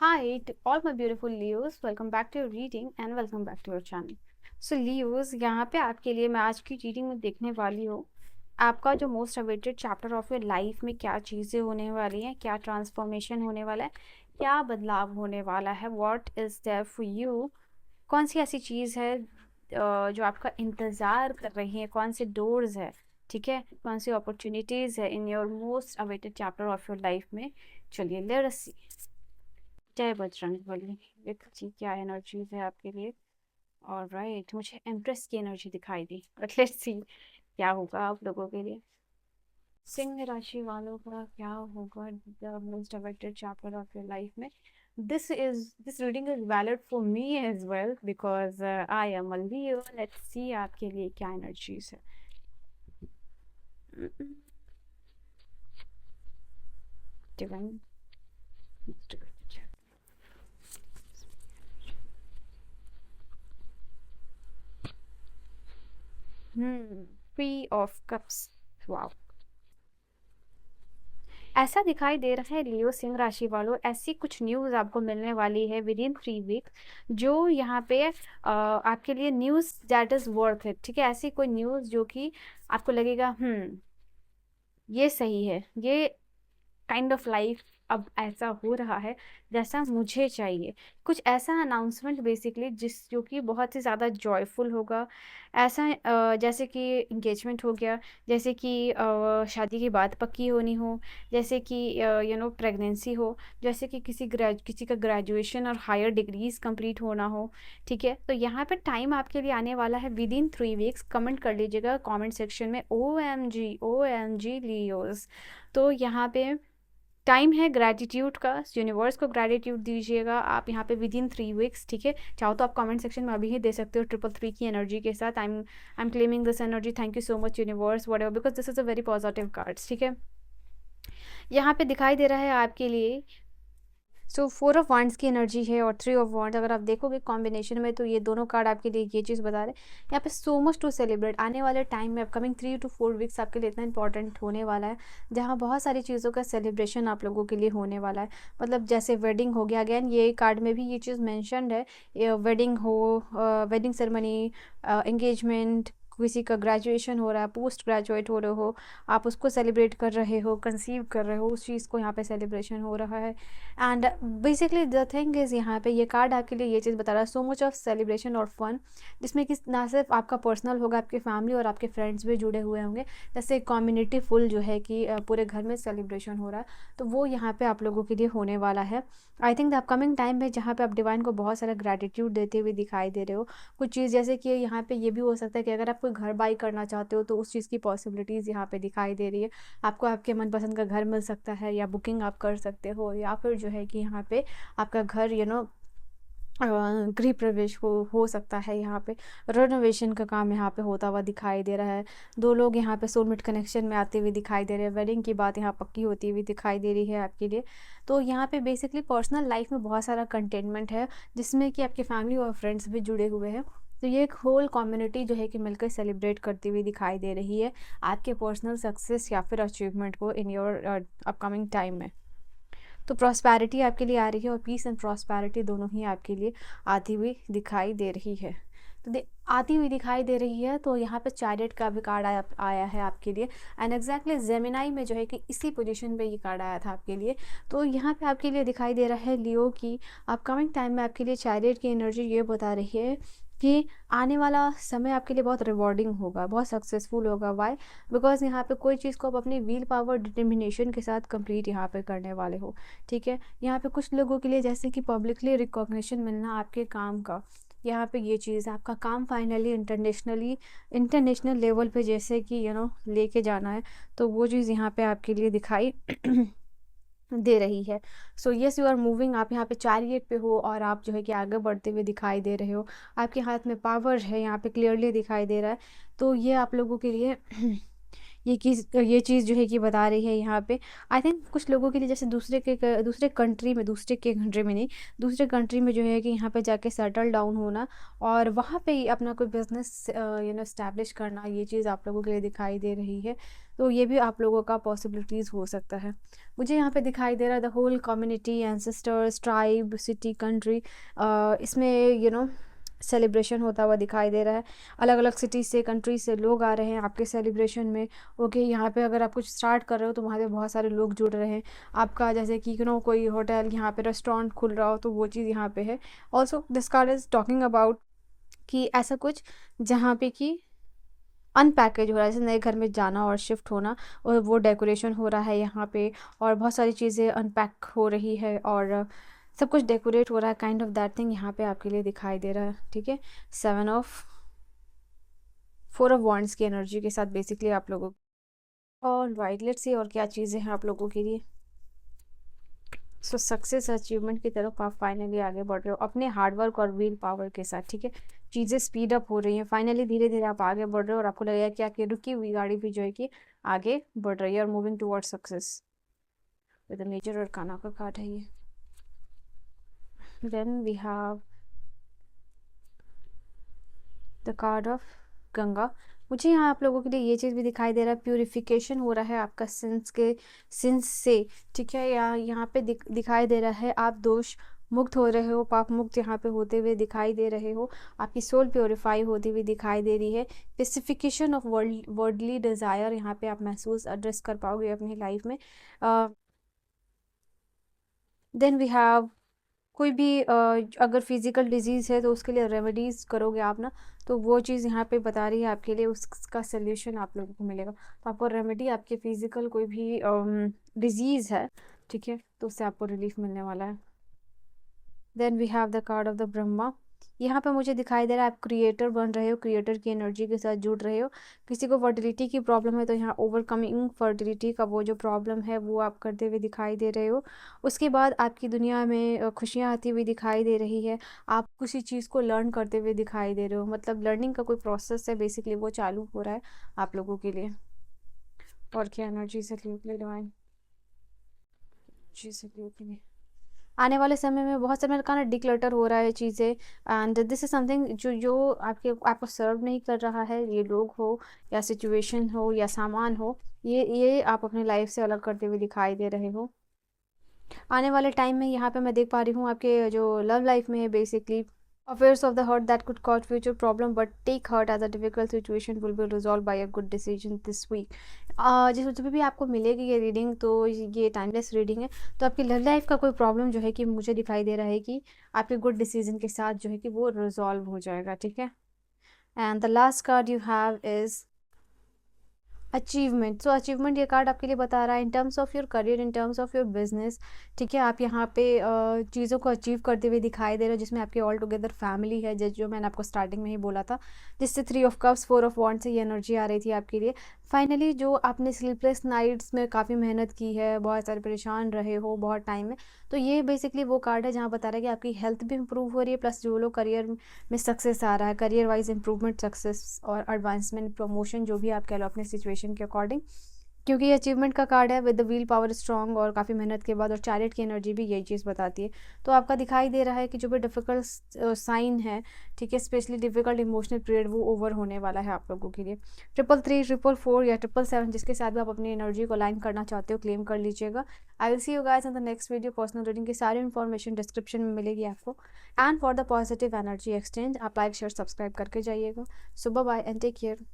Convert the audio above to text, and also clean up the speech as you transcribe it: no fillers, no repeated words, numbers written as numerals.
Hi to all my beautiful Leos, welcome back to your reading and welcome back to your channel. So Leos, यहाँ पे आपके लिए मैं आज की रीडिंग में देखने वाली हूँ आपका जो most awaited chapter of your life में क्या चीज़ें होने वाली हैं, क्या ट्रांसफॉर्मेशन होने वाला है, क्या बदलाव होने वाला है, what is there for you, कौन सी ऐसी चीज़ है जो आपका इंतज़ार कर रही है, कौन से डोर्स है, ठीक है, कौन सी अपॉर्चुनिटीज़ है in your most awaited chapter of your life में। चलिए लेट अस सी। जय बजरंग बली। लेट्स सी क्या एनर्जीज है आपके लिए। ऑलराइट, मुझे एम्प्रेस की एनर्जी दिखाई दी, बट लेट्स सी क्या होगा आप लोगों के लिए। सिंह राशि वालों का क्या होगा the most awaited chapter of your life में। This reading is valid for me as well because I am a Leo. Let's see आपके लिए क्या एनर्जीज है। Divine three of cups. Wow, ऐसा दिखाई दे रहा है लियो सिंह राशि वालों, ऐसी कुछ न्यूज़ आपको मिलने वाली है विद इन 3 वीक्स, जो यहाँ पे आपके लिए news that is worth it. ठीक है, ऐसी कोई न्यूज़ जो कि आपको लगेगा ये सही है, ये काइंड ऑफ लाइफ अब ऐसा हो रहा है जैसा मुझे चाहिए। कुछ ऐसा अनाउंसमेंट बेसिकली जो कि बहुत ही ज़्यादा जॉयफुल होगा। ऐसा जैसे कि इंगेजमेंट हो गया, जैसे कि शादी की बात पक्की होनी हो, जैसे कि प्रेगनेंसी हो, जैसे कि किसी का ग्रेजुएशन और हायर डिग्रीज कंप्लीट होना हो। ठीक है, तो यहाँ पे टाइम आपके लिए आने वाला है विद इन 3 वीक्स। कमेंट कर लीजिएगा कमेंट सेक्शन में ओ एम जी लियोस। तो यहाँ पे टाइम है ग्रैटिट्यूड का, यूनिवर्स को ग्रैटिट्यूड दीजिएगा आप यहाँ पे विद इन 3 वीक्स। ठीक है, चाहो तो आप कमेंट सेक्शन में अभी ही दे सकते हो 333 की एनर्जी के साथ। I am claiming this energy, thank you so much universe what ever, because this is a very positive cards. ठीक है, यहाँ पे दिखाई दे रहा है आपके लिए सो 4 ऑफ वांड्स की एनर्जी है और 3 ऑफ वांड्स। अगर आप देखोगे कॉम्बिनेशन में तो ये दोनों कार्ड आपके लिए ये चीज़ बता रहे हैं यहाँ पे सो मच टू सेलिब्रेट। आने वाले टाइम में अपकमिंग 3 to 4 वीक्स आपके लिए इतना इंपॉर्टेंट होने वाला है जहाँ बहुत सारी चीज़ों का सेलिब्रेशन आप लोगों के लिए होने वाला है। मतलब जैसे वेडिंग हो गया, अगेन ये कार्ड में भी ये चीज़ मैंशनड है, वेडिंग हो, वेडिंग सेरेमनी, एंगेजमेंट, किसी का ग्रेजुएशन हो रहा है, पोस्ट ग्रेजुएट हो रहे हो, आप उसको सेलिब्रेट कर रहे हो, कंसीव कर रहे हो, उस चीज़ को यहाँ पे सेलिब्रेशन हो रहा है। And basically the thing is यहाँ पे ये कार्ड आपके लिए ये चीज़ बता रहा है सो मच ऑफ सेलिब्रेशन और फन, जिसमें कि ना सिर्फ आपका पर्सनल होगा, आपकी फैमिली और आपके फ्रेंड्स भी जुड़े हुए होंगे। जैसे कम्युनिटी फुल जो है कि पूरे घर में सेलिब्रेशन हो रहा है, तो वो यहाँ पे आप लोगों के लिए होने वाला है। I think the upcoming time में जहाँ पे आप डिवाइन को बहुत सारा ग्रेटिट्यूड देते हुए दिखाई दे रहे हो। कुछ चीज़ जैसे कि यहाँ पे ये भी हो सकता है कि अगर आप कोई घर बाई करना चाहते हो तो उस चीज़ की पॉसिबिलिटीज़ यहाँ पे दिखाई दे रही है। आपको आपके मनपसंद का घर मिल सकता है या बुकिंग आप कर सकते हो, या फिर जो है कि यहाँ पे आपका घर गृह प्रवेश हो सकता है। यहाँ पे रेनोवेशन का काम यहाँ पे होता हुआ दिखाई दे रहा है। दो लोग यहाँ पे सोलमेट कनेक्शन में आते हुए दिखाई दे रहे हैं। वेडिंग की बात यहाँ पक्की होती हुई दिखाई दे रही है आपके लिए। तो यहाँ पे बेसिकली पर्सनल लाइफ में बहुत सारा कंटेनमेंट है जिसमें कि आपके फैमिली और फ्रेंड्स भी जुड़े हुए हैं। तो ये एक होल कम्युनिटी जो है कि मिलकर सेलिब्रेट करती हुई दिखाई दे रही है आपके पर्सनल सक्सेस या फिर अचीवमेंट को इन योर अपकमिंग टाइम में। तो प्रॉस्पैरिटी आपके लिए आ रही है और पीस एंड प्रॉस्पैरिटी दोनों ही आपके लिए आती हुई दिखाई दे रही है। तो आती हुई दिखाई दे रही है, तो यहाँ पे चैरियट का भी कार्ड आया है आपके लिए। एंड एग्जैक्टली जेमिनाई में जो है कि इसी पोजीशन पे ये कार्ड आया था आपके लिए। तो यहाँ पे आपके लिए दिखाई दे रहा है लियो की अपकमिंग टाइम में आपके लिए चैरियट की एनर्जी ये बता रही है कि आने वाला समय आपके लिए बहुत रिवॉर्डिंग होगा, बहुत सक्सेसफुल होगा। वाई? बिकॉज यहाँ पे कोई चीज़ को आप अपनी व्हील पावर डिटर्मिनेशन के साथ कंप्लीट यहाँ पे करने वाले हो। ठीक है, यहाँ पे कुछ लोगों के लिए जैसे कि पब्लिकली रिकॉग्निशन मिलना आपके काम का, यहाँ पे ये चीज़ आपका काम फाइनली इंटरनेशनल लेवल पे जैसे कि लेके जाना है, तो वो चीज़ यहाँ पे आपके लिए दिखाई दे रही है। So yes you are moving, आप यहाँ पे चैरियट पे हो और आप जो है कि आगे बढ़ते हुए दिखाई दे रहे हो। आपके हाथ में पावर है, यहाँ पे क्लियरली दिखाई दे रहा है। तो ये आप लोगों के लिए ये चीज़ जो है कि बता रही है यहाँ पे। आई थिंक कुछ लोगों के लिए जैसे दूसरे कंट्री में, दूसरे कंट्री में जो है कि यहाँ पे जाके सेटल डाउन होना और वहाँ पे ही अपना कोई बिजनेस इस्टेब्लिश करना, ये चीज़ आप लोगों के लिए दिखाई दे रही है। तो ये भी आप लोगों का पॉसिबिलिटीज़ हो सकता है। मुझे यहाँ पे दिखाई दे रहा है the whole community, ancestors, tribe, city, country, इसमें सेलिब्रेशन होता हुआ दिखाई दे रहा है। अलग अलग सिटी से, कंट्री से लोग आ रहे हैं आपके सेलिब्रेशन में। ओके, यहाँ पे अगर आप कुछ स्टार्ट कर रहे हो तो वहाँ पे बहुत सारे लोग जुड़ रहे हैं आपका, जैसे कि कोई होटल, यहाँ पे रेस्टोरेंट खुल रहा हो तो वो चीज़ यहाँ पे है। Also this card is talking about कि ऐसा कुछ जहाँ पे कि अनपैकेज हो रहा है, जैसे नए घर में जाना और शिफ्ट होना, और वो डेकोरेशन हो रहा है यहाँ पे, और बहुत सारी चीज़ें अनपैक हो रही है और सब कुछ डेकोरेट हो रहा है, काइंड ऑफ दैट थिंग यहाँ पे आपके लिए दिखाई दे रहा है। ठीक है, 4 ऑफ वॉन्ड्स की एनर्जी के साथ बेसिकली आप लोगों। ऑल राइट, लेट्स सी और क्या चीज़ें हैं आप लोगों के लिए। सो सक्सेस अचीवमेंट की तरफ आप फाइनली आगे बढ़ रहे हो अपने हार्डवर्क और व्हील पावर के साथ। ठीक है, चीज़ें स्पीड अप हो रही हैं, फाइनली धीरे धीरे आप आगे बढ़ रहे हो और आपको लगेगा कि आपकी रुकी हुई गाड़ी भी जो है कि आगे बढ़ रही है और moving towards success. With the major arcana का कार्ड है ये। Then we have the card of Ganga. मुझे यहाँ आप लोगों के लिए ये चीज़ भी दिखाई दे रहा है, प्यूरिफिकेशन हो रहा है आपका सिंस से। ठीक है, यहाँ पे दिखाई दे रहा है आप दोष मुक्त हो रहे हो, पाप मुक्त यहाँ पे होते हुए दिखाई दे रहे हो, आपकी सोल प्योरीफाई होती हुई दिखाई दे रही है। स्पेसिफिकेशन ऑफ वर्ल्डली डिज़ायर यहाँ पे आप महसूस एड्रेस कर पाओगे अपनी लाइफ में। देन वी हैव कोई भी अगर फिजिकल डिजीज़ है तो उसके लिए रेमेडीज़ करोगे आप ना, तो वो चीज़ यहाँ पे बता रही है आपके लिए, उसका सोल्यूशन आप लोगों को मिलेगा। तो आपको रेमेडी आपके फिजिकल कोई भी डिजीज़ है, ठीक है, तो उससे आपको रिलीफ मिलने वाला है। Then we have the card of the Brahma. यहाँ पे मुझे दिखाई दे रहा है आप क्रिएटर बन रहे हो, क्रिएटर की एनर्जी के साथ जुड़ रहे हो। किसी को फर्टिलिटी की प्रॉब्लम है तो यहाँ ओवरकमिंग फर्टिलिटी का वो जो प्रॉब्लम है वो आप करते हुए दिखाई दे रहे हो। उसके बाद आपकी दुनिया में खुशियाँ आती हुई दिखाई दे रही है, आप किसी चीज़ को लर्न करते हुए दिखाई दे रहे हो, मतलब लर्निंग का कोई प्रोसेस है बेसिकली वो चालू हो रहा है आप लोगों के लिए। और क्या एनर्जी से डिवाइन चीज़ से आने वाले समय में बहुत समय का ना डिक्लटर हो रहा है चीज़ें, एंड दिस इज समथिंग जो आपको सर्व नहीं कर रहा है, ये लोग हो या सिचुएशन हो या सामान हो, ये आप अपने लाइफ से अलग करते हुए दिखाई दे रहे हो। आने वाले टाइम में यहाँ पे मैं देख पा रही हूँ आपके जो लव लाइफ में है basically affairs of the heart that could cause future problem, but take heart as a difficult situation will be resolved by a good decision this week। जिस भी आपको मिलेगी ये रीडिंग, तो ये टाइमलेस रीडिंग है। तो आपकी लव लाइफ का कोई प्रॉब्लम जो है कि मुझे दिखाई दे रहा है कि आपके गुड डिसीजन के साथ जो है कि वो रिजॉल्व हो जाएगा। ठीक है, and the last card you have is achievement. So achievement ये कार्ड आपके लिए बता रहा है in terms of your career, in terms of your business. ठीक है, आप यहाँ पे चीज़ों को अचीव करते हुए दिखाई दे रहे हो, जिसमें आपकी ऑल टुगेदर फैमिली है, जो मैंने आपको स्टार्टिंग में ही बोला था, जिससे 3 ऑफ कप्स 4 ऑफ वॉन्ड से ये एनर्जी आ रही थी आपके लिए। फाइनली जो आपने स्लीपलेस नाइट्स में काफ़ी मेहनत की है, बहुत सारे परेशान रहे हो बहुत टाइम में, तो ये बेसिकली वो कार्ड है जहाँ बता रहा है कि आपकी हेल्थ भी इंप्रूव हो रही है, प्लस जो लोग करियर में सक्सेस आ रहा है, करियर वाइज इंप्रूवमेंट, सक्सेस और एडवांसमेंट, प्रमोशन, जो भी आप कह लो अपने सिचुएशन के अकॉर्डिंग, क्योंकि ये अचीवमेंट का कार्ड है with the wheel power strong और काफ़ी मेहनत के बाद, और चैरिट की एनर्जी भी यही चीज़ बताती है। तो आपका दिखाई दे रहा है कि जो भी डिफ़िकल्ट साइन है, ठीक है, स्पेशली डिफ़िकल्ट इमोशनल पीरियड, वो ओवर होने वाला है आप लोगों के लिए। 333, 444 या 777 जिसके साथ भी आप अपनी एनर्जी को अलाइन करना चाहते हो, क्लेम कर लीजिएगा। I will see you guys in the next video. Personal reading की सारी इन्फॉर्मेशन डिस्क्रिप्शन में मिलेगी आपको। And for the positive energy exchange आप लाइक शेयर सब्सक्राइब करके जाइएगा। So bye bye and take care.